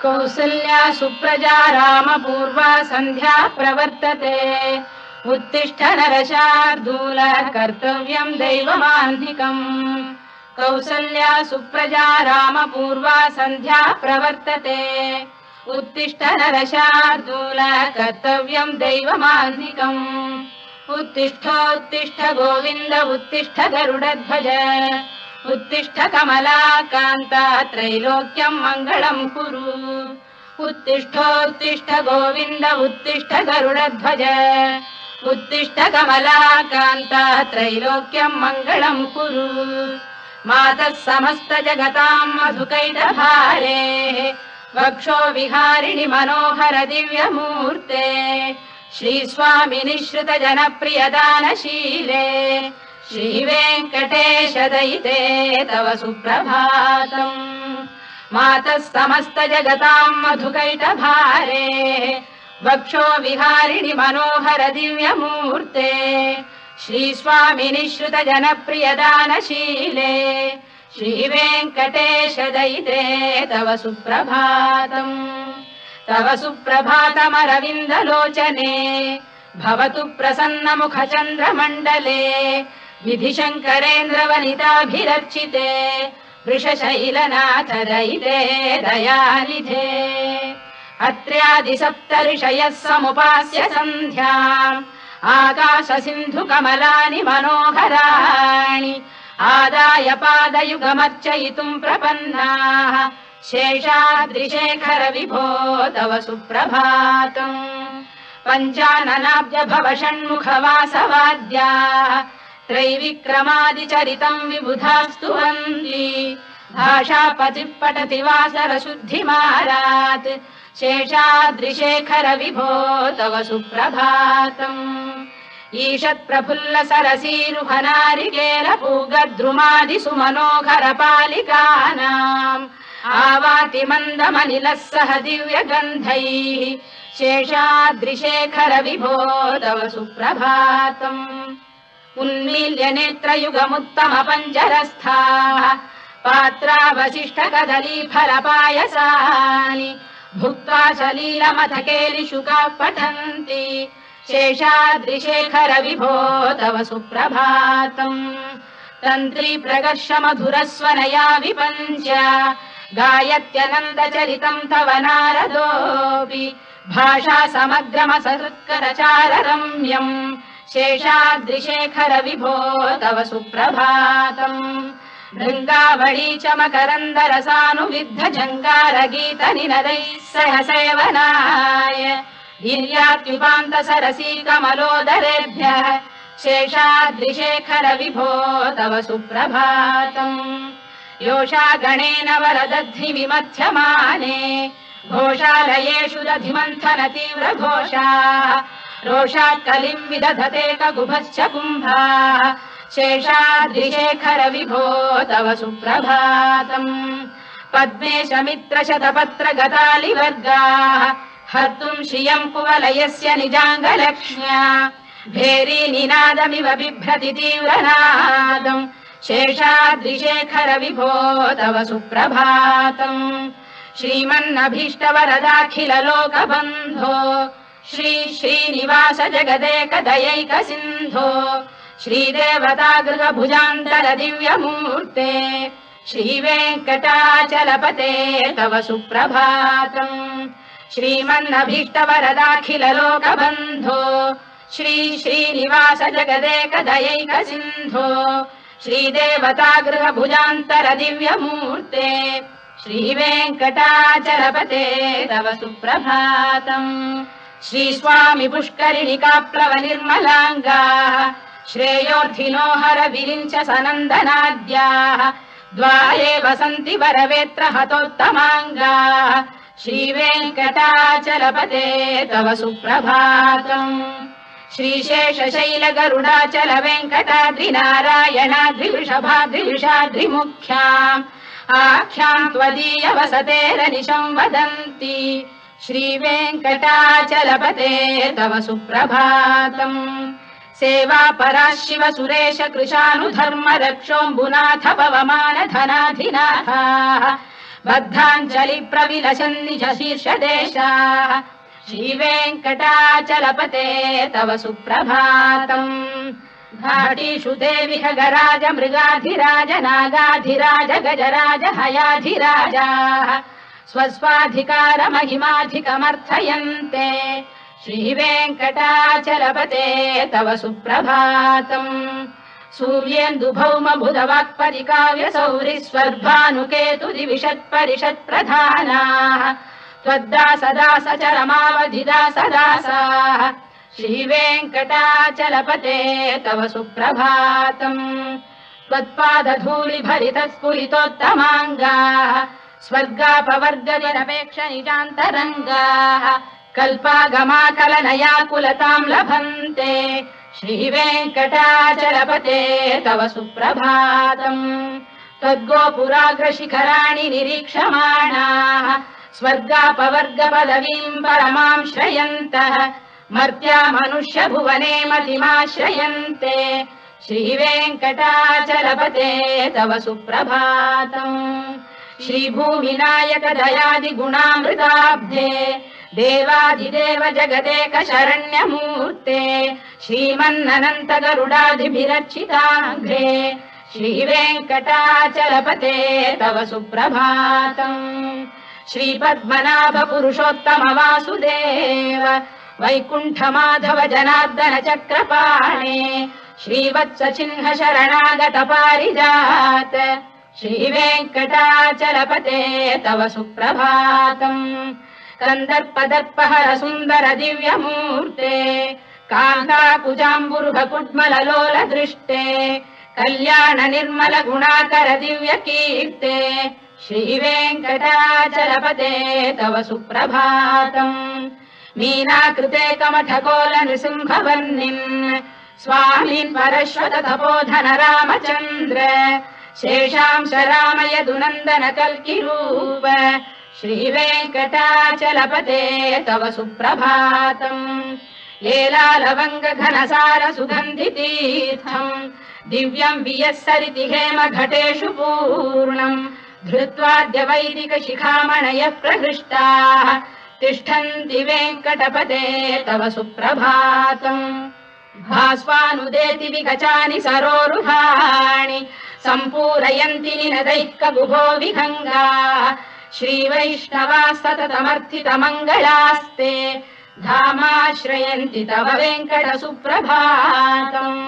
कौसल्या सुप्रजा रामपूर्वा सन्ध्या प्रवर्तते उत्तिष्ठ नरशार्दूल कर्तव्यम् दैवमाह्निकम् कौसल्या सुप्रजा रामपूर्वा सन्ध्या प्रवर्तते उत्तिष्ठ नरशार्दूल कर्तव्यम् दैवमाह्निकम् उत्तिष्ठोत्तिष्ठ गोविन्द उत्तिष्ठ गरुडध्वज उत्तिष्ठ कमलाकान्ता त्रैलोक्यम् मङ्गलम् कुरु उत्तिष्ठोत्तिष्ठ गोविन्द उत्तिष्ठ गरुडध्वज उत्तिष्ठ कमलाकान्ता त्रैलोक्यम् मङ्गलम् कुरु मातः समस्त जगताम् मधुकैटभारे वक्षो विहारिणि मनोहर दिव्यमूर्ते श्रीस्वामिनि श्रुत जनप्रियदानशीले श्रीवेङ्कटेश दयिते तव सुप्रभातम् मातः समस्त जगताम् मधुकैटभारे वक्षो विहारिणि मनोहर दिव्यमूर्ते श्रीस्वामिनि श्रुत जनप्रियदानशीले श्रीवेङ्कटेश दयिते तव सुप्रभातम् तव सुप्रभातमरविन्दलोचने भवतु प्रसन्नमुख चन्द्रमण्डले विधिशङ्करेन्द्रवनिताभिरर्चिते वृषशैलनाथ दयिते दयानिधे अत्र्यादि ऋषयः समुपास्य सन्ध्याम् आकाश सिन्धु कमलानि मनोहराणि आदाय पादयुगमर्चयितुम् प्रपन्नाः शेषाद्रिशेखर विभो तव सुप्रभातम् पञ्चाननाब्ज भव षण्मुख वासवाद्याः त्रैविक्रमादिचरितम् विबुधास्तु वन्दी भाषापतिः पठति वासर शुद्धिमारात् शेषाद्रिशेखर विभो तव सुप्रभातम् ईषत् प्रफुल्ल सरसीरुहनारिकेल पूगद्रुमादि सुमनोहर पालिकानाम् आवाति मन्दमनिलः सह दिव्यगन्धैः शेषाद्रिशेखर विभो तव सुप्रभातम् उन्मील्य नेत्रयुगमुत्तम पञ्जरस्थाः पात्रावशिष्ट कदली फलपायसानि भुक्त्वा सलीलमथकेलिशुकाः पठन्ति शेषाद्रिशेखर विभो तव सुप्रभातम् तन्त्री प्रकर्ष मधुरस्वनया विपञ्च गायत्यनन्दचरितम् तव नारदोऽपि भाषा समग्रमसहृत्करचार रम्यम् शेषाद्रिशेखर विभो तव सुप्रभातम् भृङ्गावळी च मकरन्दरसानुविद्ध जङ्कार गीत निनदैः सह सेवनाय वीर्यात्युपान्त सरसी कमलोदरेभ्यः शेषाद्रिशेखर विभो तव सुप्रभातम् योषा गणेन वरदध्नि विमथ्यमाने घोषालयेषु दधिमन्थन तीव्र घोषाः रोषात् कलिम् विदधते ककुभश्च कुम्भाः शेषाद्रिशेखर विभो तव सुप्रभातम् पद्मेश मित्र शतपत्र गतालिवर्गाः हर्तुम् श्रियम् कुवलयस्य निजाङ्गलक्ष्म्या भेरी निनादमिव बिभ्रति तीव्रनादम् शेषाद्रिशेखर विभो तव सुप्रभातम् श्रीमन्नभीष्टवरदाखिल लोकबन्धो श्री श्रीनिवास जगदेक दयैक सिन्धो श्रीदेवतागृह भुजान्तर दिव्यमूर्ते श्रीवेङ्कटाचलपते तव सुप्रभातम् श्रीमन्नभीष्टवरदाखिल लोकबन्धो श्री श्रीनिवास जगदेक दयैक सिन्धो श्रीदेवतागृह भुजान्तर दिव्यमूर्ते श्रीवेङ्कटाचलपते तव सुप्रभातम् श्रीस्वामि पुष्करिणिकाप्लव निर्मलाङ्गाः श्रेयोर्थिनो हर विरिञ्च सनन्दनाद्याः द्वारे वसन्ति वरवेत्र हतोत्तमाङ्गाः श्रीवेङ्कटाचलपते तव सुप्रभातम् श्रीशेषशैल गरुडाचल वेङ्कटाद्रिनारायणाद्रिवृषभाद्रिविषाद्रिमुख्याम् आख्याम् त्वदीय वसतेरनिशम् वदन्ति श्रीवेङ्कटाचलपते तव सुप्रभातम् सेवापरा शिव सुरेश कृशानुधर्म रक्षोऽम्बुनाथ पवमान धनाधिनाथाः बद्धाञ्जलि प्रविलसन् निज शीर्षदेशाः श्रीवेङ्कटाचलपते तव सुप्रभातम् घाटीषु देवि खगराज मृगाधिराज नागाधिराज गजराज हयाधिराजाः स्वस्वाधिकार महिमाधिकमर्थयन्ते श्रीवेङ्कटाचलपते तव सुप्रभातम् सूर्येन्दुभौम बुधवाक्परिकाव्य सौरि स्वर्भानुकेतु दिविषत्परिषत्प्रधानाः त्वद्दासदास चरमावधिदासदासाः श्रीवेङ्कटाचलपते तव सुप्रभातम् त्वत्पादधूलिभरितस्फुरितोत्तमाङ्गाः स्वर्गापवर्गनिरपेक्ष निजान्तरङ्गाः कल्पागमाकलनयाकुलताम् लभन्ते श्रीवेङ्कटाचलपते तव सुप्रभातम् त्वद्गोपुराग्रशिखराणि निरीक्षमाणाः स्वर्गापवर्गपदवीम् परमाम् श्रयन्तः मर्त्या मनुष्य भुवने मतिमाश्रयन्ते श्रीवेङ्कटाचलपते तव सुप्रभातम् श्रीभूमिनायक दयादिगुणामृताब्धे देवाधिदेव जगदेक शरण्यमूर्ते श्रीमन्ननन्त गरुडादिभिरर्चिताघ्रे श्रीवेङ्कटाचलपते तव सुप्रभातम् श्रीपद्मनाभ पुरुषोत्तम वासुदेव वैकुण्ठ माधव जनार्दन चक्रपाणे श्रीवत्स चिह्न शरणागत पारिजात श्रीवेङ्कटाचलपते तव सुप्रभातम् कन्दर्पदर्पहर सुन्दर दिव्यमूर्ते कान्ताकुजाम्बुरुह कुड्मललोल दृष्टे कल्याण निर्मल गुणाकर दिव्य कीर्ते श्रीवेङ्कटाचलपते तव सुप्रभातम् मीनाकृते कमठकोल नृसिंहवर्णिन् स्वामीन् परश्वत तपोधन रामचन्द्र शेषांश रामय दुनन्दन कल्किरूप श्रीवेङ्कटाचलपते तव सुप्रभातम् लेलालवङ्ग घनसार सुगन्धि तीर्थम् दिव्यम् वियस्सरिति हेम घटेषु पूर्णम् धृत्वाद्य वैदिक शिखामणयः प्रहृष्टाः तिष्ठन्ति वेङ्कटपते तव सुप्रभातम् भास्वानुदेति विगचानि सरोरुहाणि सम्पूरयन्ति निनदैकगुभो विहङ्गाः श्रीवैष्णवाः सततमर्थितमङ्गलास्ते धामाश्रयन्ति तव वेङ्कट सुप्रभातम्।